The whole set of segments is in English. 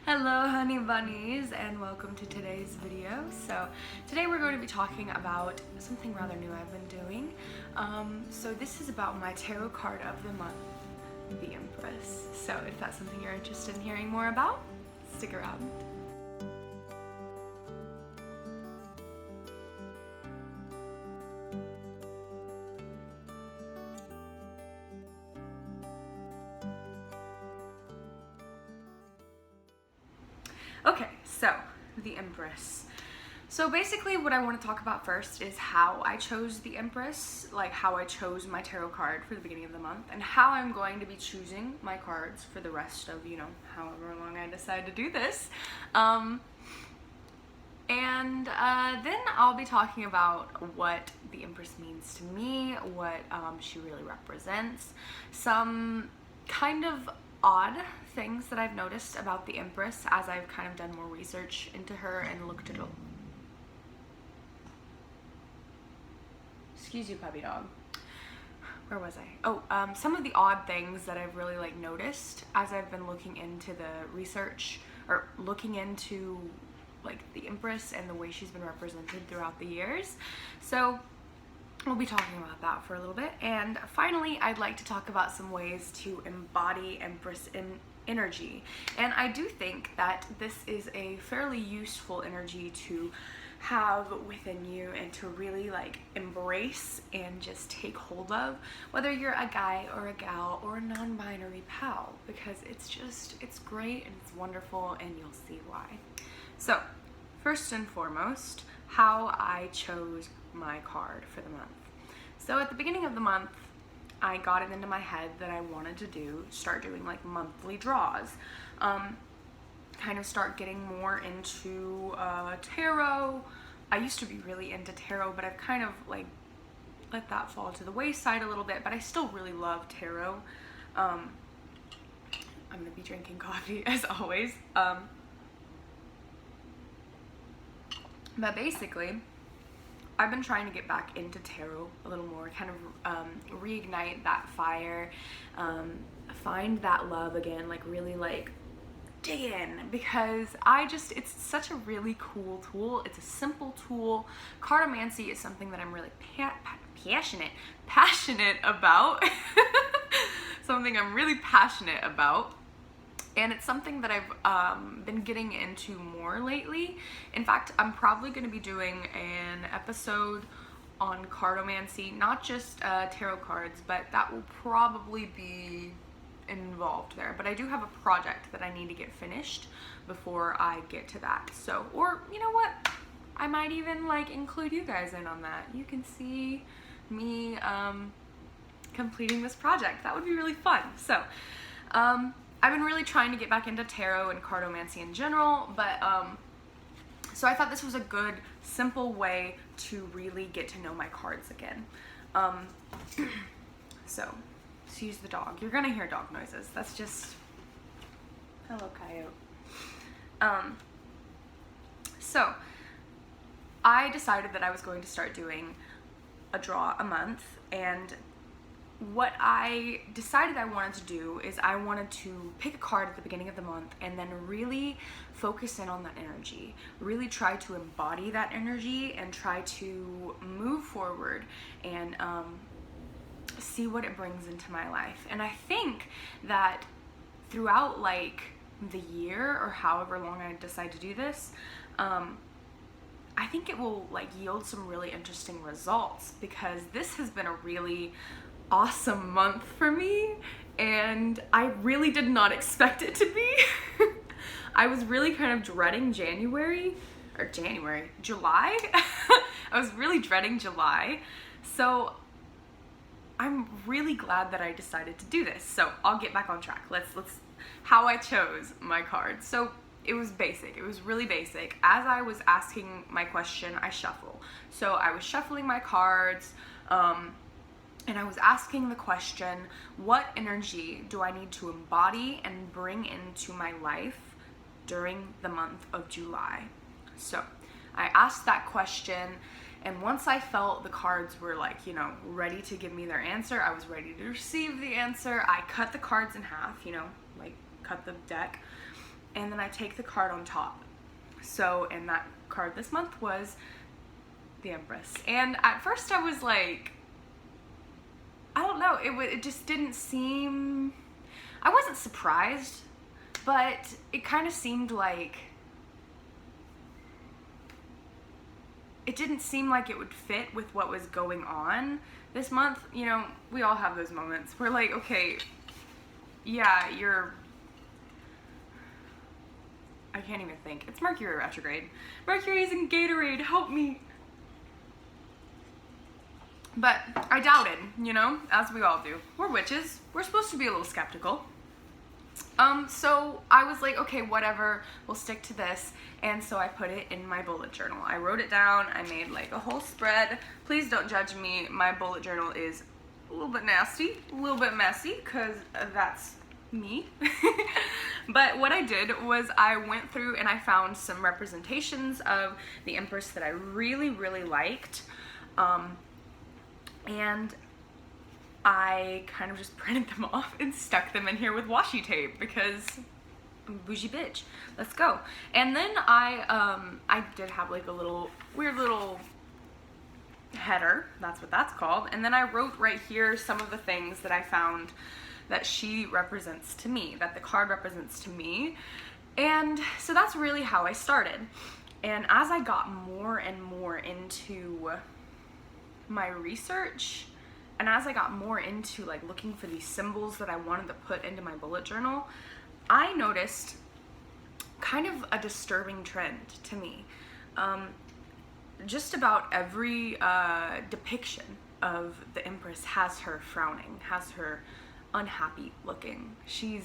Hello honey bunnies and welcome to today's video. So today we're going to be talking about something rather new I've been doing. So this is about my tarot card of the month, the Empress. So if that's something you're interested in hearing more about, stick around. Okay, so the Empress. So basically what I want to talk about first is how I chose the Empress, like how I chose my tarot card for the beginning of the month, and how I'm going to be choosing my cards for the rest of, however long I decide to do this. Then I'll be talking about what the Empress means to me, what she really represents, some kind of odd things that I've noticed about the Empress as I've kind of done more research into her and looked at Excuse you, puppy dog. Where was I? Some of the odd things that I've really noticed as I've been looking into the research or looking into the Empress and the way she's been represented throughout the years. So we'll be talking about that for a little bit. And finally, I'd like to talk about some ways to embody Empress energy. And I do think that this is a fairly useful energy to have within you and to really embrace and just take hold of, whether you're a guy or a gal or a non-binary pal, because it's great and it's wonderful, and you'll see why. So first and foremost, how I chose my card for the month. So at the beginning of the month, I got it into my head that I wanted to start doing monthly draws, kind of start getting more into tarot. I used to be really into tarot, but I've kind of let that fall to the wayside a little bit, but I still really love tarot. I'm gonna be drinking coffee as always. But basically, I've been trying to get back into tarot a little more, kind of reignite that fire, find that love again, really dig in, because it's such a really cool tool. It's a simple tool. Cartomancy is something that I'm really passionate about. Something I'm really passionate about. And it's something that I've been getting into more lately. In fact, I'm probably going to be doing an episode on cartomancy, not just tarot cards, but that will probably be involved there. But I do have a project that I need to get finished before I get to that. So, or you know what? I might even include you guys in on that. You can see me completing this project. That would be really fun. So, I've been really trying to get back into tarot and cartomancy in general, but so I thought this was a good, simple way to really get to know my cards again. So, excuse the dog. You're gonna hear dog noises. That's just... Hello, coyote. So, I decided that I was going to start doing a draw a month, and what I decided I wanted to do is I wanted to pick a card at the beginning of the month and then really focus in on that energy, really try to embody that energy and try to move forward and see what it brings into my life. And I think that throughout the year or however long I decide to do this, I think it will yield some really interesting results, because this has been a really awesome month for me, and I really did not expect it to be. I was really kind of dreading July. I was really dreading July. So I'm really glad that I decided to do this. So I'll get back on track. Let's how I chose my cards. So it was basic. It was really basic. As I was asking my question, I shuffle. So I was shuffling my cards, and I was asking the question, what energy do I need to embody and bring into my life during the month of July? So I asked that question, and once I felt the cards were ready to give me their answer, I was ready to receive the answer. I cut the cards in half, cut the deck, and then I take the card on top. So, and that card this month was the Empress. And at first I was like, I don't know, it just didn't seem, I wasn't surprised, but it kind of seemed like, it didn't seem like it would fit with what was going on this month. You know, we all have those moments where like, okay, yeah, I can't even think. It's Mercury retrograde. Mercury's in Gatorade, help me. But I doubted, you know, as we all do. We're witches. We're supposed to be a little skeptical. So I was like, okay, whatever, we'll stick to this. And so I put it in my bullet journal. I wrote it down. I made like a whole spread. Please don't judge me. My bullet journal is a little bit nasty, a little bit messy, because that's me. But what I did was I went through and I found some representations of the Empress that I really, really liked. And I kind of just printed them off and stuck them in here with washi tape because I'm a bougie bitch. Let's go. And then I did have like a little weird little header, that's what that's called. And then I wrote right here some of the things that I found that she represents to me, that the card represents to me. And so that's really how I started. And as I got more and more into my research, and as I got more into like looking for these symbols that I wanted to put into my bullet journal, I noticed kind of a disturbing trend to me. Just about every depiction of the Empress has her frowning, has her unhappy looking. She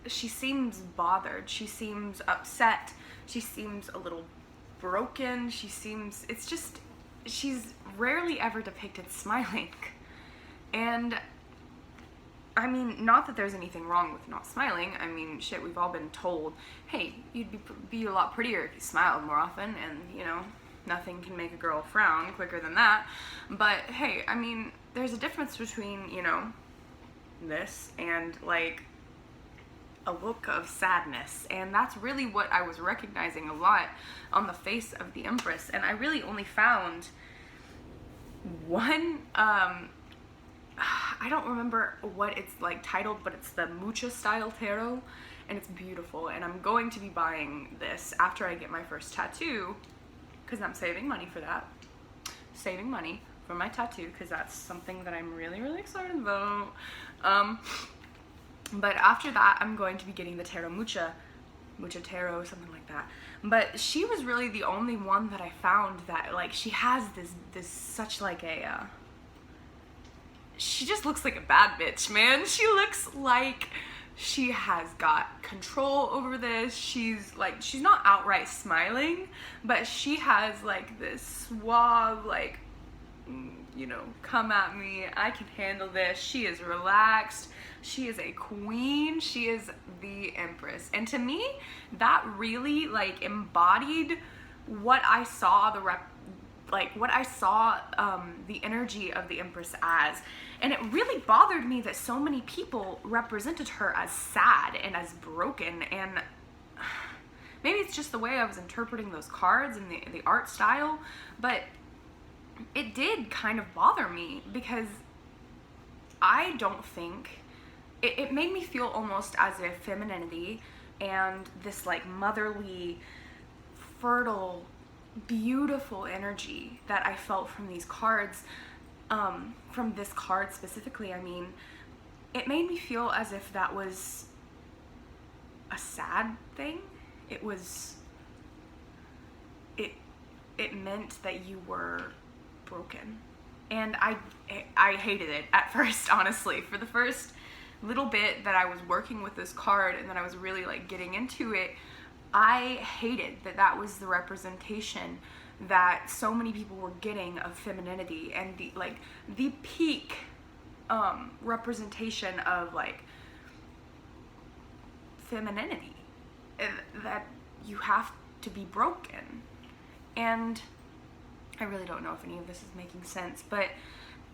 seems bothered, she seems upset, she seems a little broken, she's rarely ever depicted smiling. And I mean, not that there's anything wrong with not smiling. I mean, shit, we've all been told, hey, you'd be a lot prettier if you smiled more often, and you know, nothing can make a girl frown quicker than that. But hey, I mean, there's a difference between, you know, this and like a look of sadness, and that's really what I was recognizing a lot on the face of the Empress. And I really only found one, I don't remember what it's like titled, but it's the Mucha style tarot, and it's beautiful. And I'm going to be buying this after I get my first tattoo, because I'm saving money for that. Saving money for my tattoo, because that's something that I'm really, really excited about. But after that, I'm going to be getting the Tarot Mucha Tarot, something like that. But she was really the only one that I found that, like, she has this such like a, she just looks like a bad bitch, man. She looks like she has got control over this. She's not outright smiling, but she has like this suave, like, you know, come at me, I can handle this. She is relaxed. She is a queen. She is the Empress. And to me, that really like embodied what I saw the energy of the Empress as. And it really bothered me that so many people represented her as sad and as broken. And maybe it's just the way I was interpreting those cards and the art style, but it did kind of bother me because I don't think, it made me feel almost as if femininity and this like motherly, fertile, beautiful energy that I felt from these cards, from this card specifically, I mean, it made me feel as if that was a sad thing. It meant that you were broken. And I hated it at first, honestly. For the first little bit that I was working with this card and then I was really like getting into it, I hated that was the representation that so many people were getting of femininity and the peak representation of like femininity, that you have to be broken. And I really don't know if any of this is making sense, but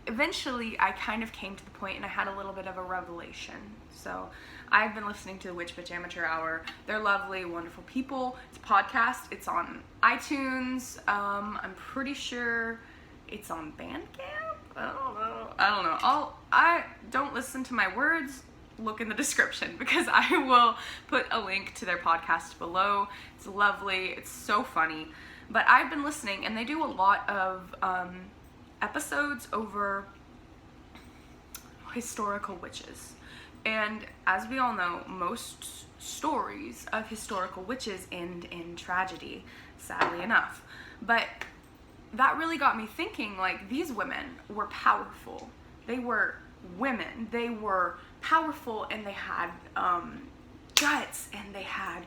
eventually I kind of came to the point and I had a little bit of a revelation. So I've been listening to the Witch Bitch Amateur Hour. They're lovely, wonderful people. It's a podcast. It's on iTunes. I'm pretty sure it's on Bandcamp. I don't know. I don't listen to my words. Look in the description because I will put a link to their podcast below. It's lovely. It's so funny. But I've been listening, and they do a lot of episodes over historical witches. And as we all know, most stories of historical witches end in tragedy, sadly enough. But that really got me thinking, like, these women were powerful. They were women. They were powerful, and they had guts, and they had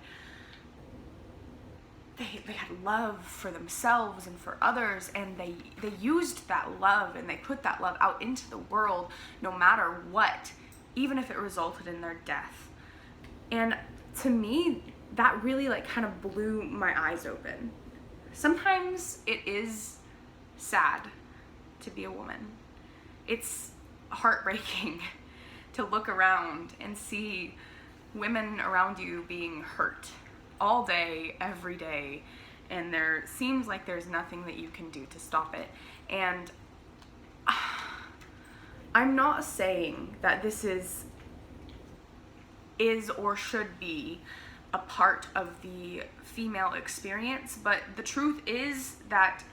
love for themselves and for others, and they used that love, and they put that love out into the world no matter what, even if it resulted in their death. And to me, that really like kind of blew my eyes open. Sometimes it is sad to be a woman. It's heartbreaking to look around and see women around you being hurt all day, every day, and there seems like there's nothing that you can do to stop it. And I'm not saying that this is or should be a part of the female experience, but the truth is that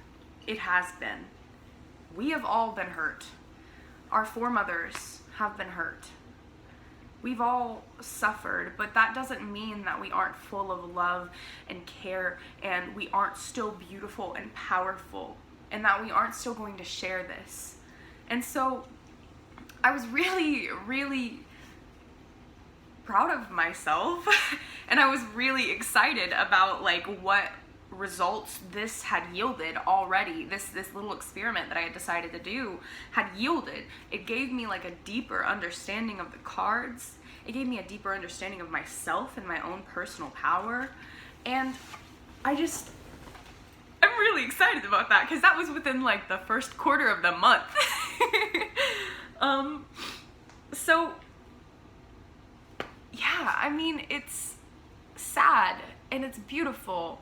it has been. We have all been hurt. Our foremothers have been hurt. We've all suffered, but that doesn't mean that we aren't full of love and care, and we aren't still beautiful and powerful, and that we aren't still going to share this. And so I was really, really proud of myself and I was really excited about like what results this had yielded already. This little experiment that I had decided to do had yielded. It gave me like a deeper understanding of the cards. It gave me a deeper understanding of myself and my own personal power. And I'm really excited about that because that was within like the first quarter of the month. So yeah, I mean, it's sad and it's beautiful,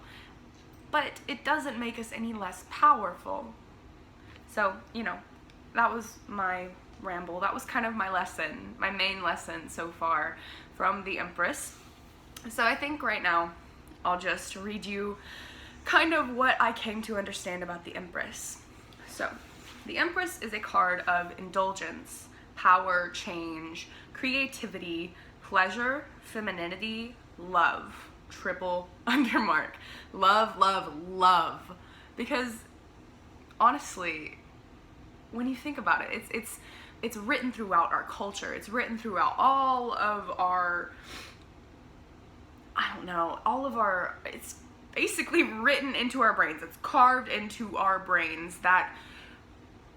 but it doesn't make us any less powerful. So, you know, that was my ramble. That was kind of my lesson, my main lesson so far from the Empress. So I think right now I'll just read you kind of what I came to understand about the Empress. So, the Empress is a card of indulgence, power, change, creativity, pleasure, femininity, love. Triple undermark. Love, love, love. Because honestly, when you think about it, it's written throughout our culture. It's written throughout all of our, it's basically written into our brains. It's carved into our brains that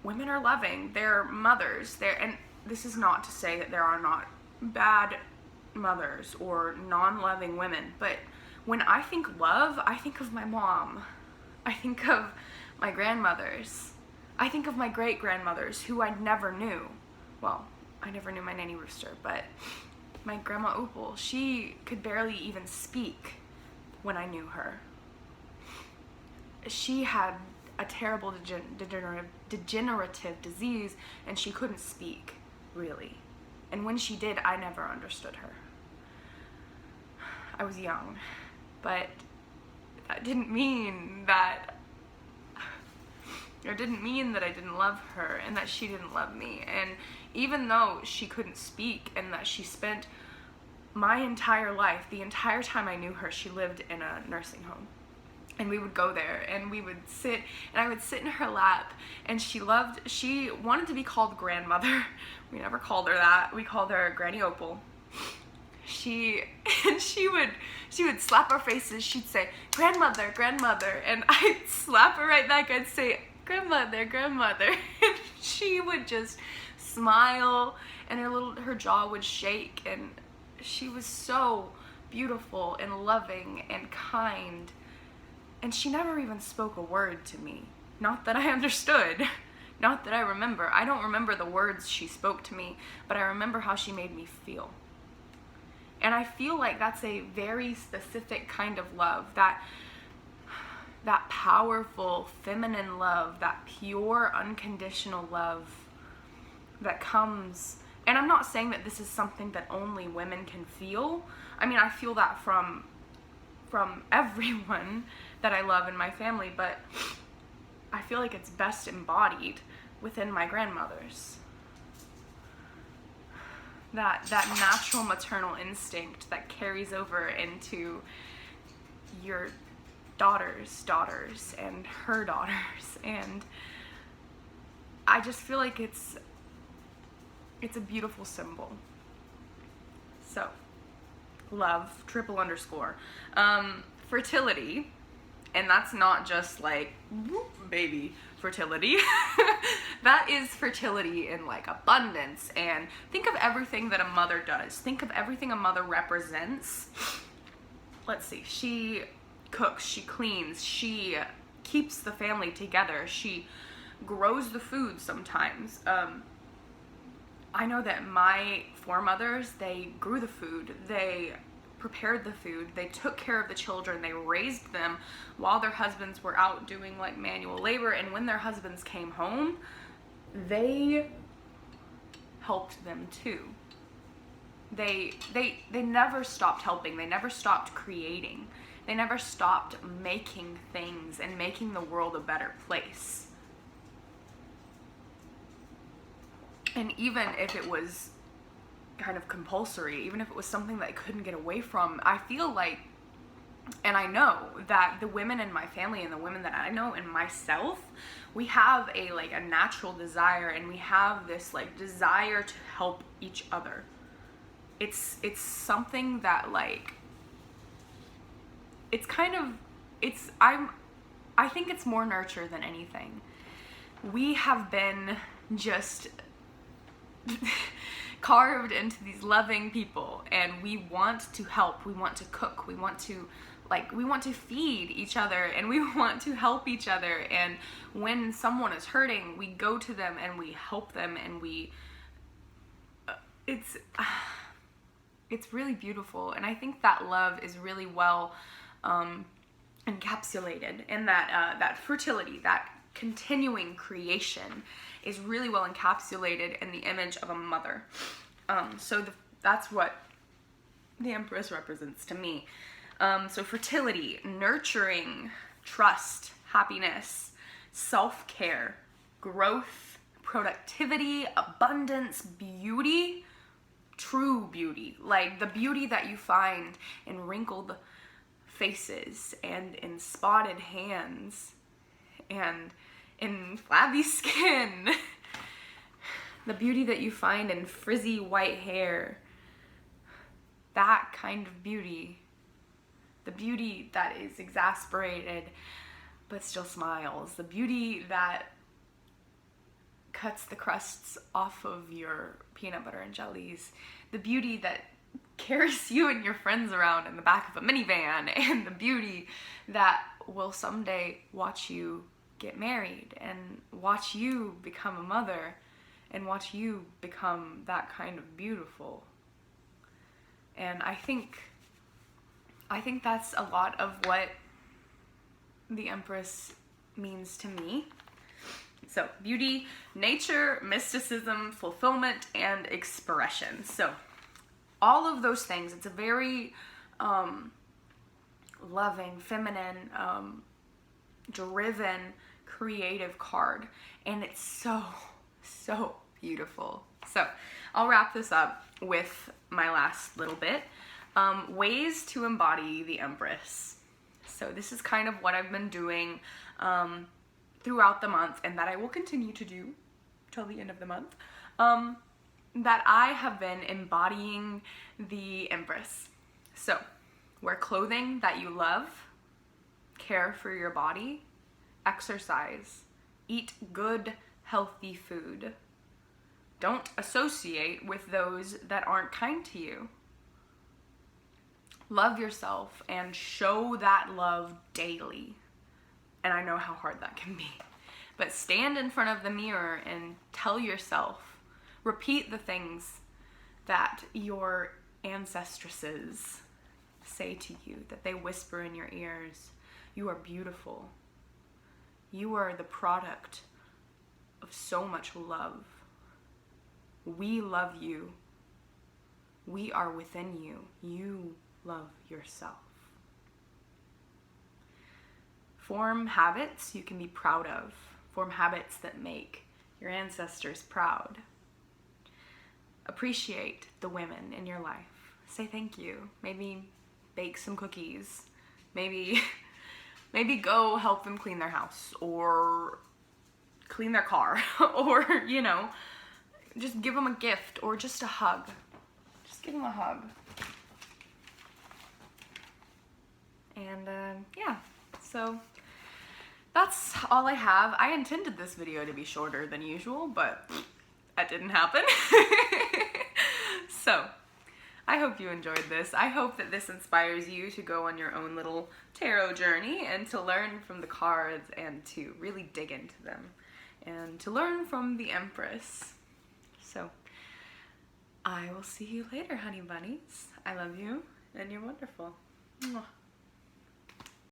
women are loving. They're mothers. And this is not to say that there are not bad mothers or non-loving women, but when I think love, I think of my mom. I think of my grandmothers. I think of my great-grandmothers who I never knew. Well, I never knew my Nanny Rooster, but my Grandma Opal, she could barely even speak when I knew her. She had a terrible degenerative disease, and she couldn't speak, really. And when she did, I never understood her. I was young, but that didn't mean that I didn't love her and that she didn't love me. And even though she couldn't speak and that she spent my entire life, the entire time I knew her, she lived in a nursing home. And we would go there and we would sit, and I would sit in her lap, and she wanted to be called grandmother. We never called her that. We called her Granny Opal. She would slap our faces. She'd say, "Grandmother, grandmother," and I'd slap her right back. I'd say, "Grandmother, grandmother," and she would just smile, and her jaw would shake, and she was so beautiful and loving and kind. And she never even spoke a word to me. Not that I understood, Not that I remember. I don't remember the words she spoke to me, but I remember how she made me feel. And I feel like that's a very specific kind of love, that powerful feminine love, that pure unconditional love that comes. And I'm not saying that this is something that only women can feel. I mean, I feel that from everyone that I love in my family, but I feel like it's best embodied within my grandmothers. That natural maternal instinct that carries over into your daughter's daughters and her daughters, and I just feel like it's a beautiful symbol. So, love, _, fertility, and that's not just like baby fertility. That is fertility in like abundance, and think of everything that a mother does. Think of everything a mother represents. Let's see, she cooks, she cleans, she keeps the family together, she grows the food sometimes. I know that my foremothers, they grew the food, they prepared the food, they took care of the children, they raised them while their husbands were out doing like manual labor, and when their husbands came home, they helped them too. They never stopped helping, they never stopped creating, they never stopped making things and making the world a better place. And even if it was kind of compulsory, even if it was something that I couldn't get away from, I feel like, and I know that the women in my family and the women that I know and myself, we have a natural desire, and we have this like desire to help each other. It's something that I think it's more nurture than anything. We have been just carved into these loving people, and we want to help, we want to cook, we want to feed each other, and we want to help each other, and when someone is hurting, we go to them and we help them, and it's really beautiful. And I think that love is really well encapsulated in that fertility, that continuing creation is really well encapsulated in the image of a mother. That's what the Empress represents to me. So fertility, nurturing, trust, happiness, self-care, growth, productivity, abundance, beauty, true beauty, like the beauty that you find in wrinkled faces and in spotted hands and in flabby skin. The beauty that you find in frizzy white hair. That kind of beauty. The beauty that is exasperated but still smiles. The beauty that cuts the crusts off of your peanut butter and jellies. The beauty that carries you and your friends around in the back of a minivan. And the beauty that will someday watch you get married and watch you become a mother and watch you become that kind of beautiful. And I think that's a lot of what the Empress means to me. So beauty, nature, mysticism, fulfillment, and expression. So all of those things, it's a very loving, feminine, driven, creative card, and it's so beautiful. So I'll wrap this up with my last little bit. Ways to embody the Empress. So this is kind of what I've been doing throughout the month, and that I will continue to do till the end of the month, that I have been embodying the Empress. So wear clothing that you love, care for your body, exercise, eat good, healthy food. Don't associate with those that aren't kind to you. Love yourself and show that love daily. And I know how hard that can be. But stand in front of the mirror and tell yourself, repeat the things that your ancestresses say to you, that they whisper in your ears. You are beautiful. You are the product of so much love. We love you. We are within you. You love yourself. Form habits you can be proud of. Form habits that make your ancestors proud. Appreciate the women in your life. Say thank you. Maybe bake some cookies. Maybe go help them clean their house or clean their car or, you know, just give them a gift or just a hug. Just give them a hug. And yeah, so that's all I have. I intended this video to be shorter than usual, but that didn't happen. So I hope you enjoyed this. I hope that this inspires you to go on your own little tarot journey and to learn from the cards and to really dig into them and to learn from the Empress. So I will see you later, honey bunnies. I love you and you're wonderful. Mwah.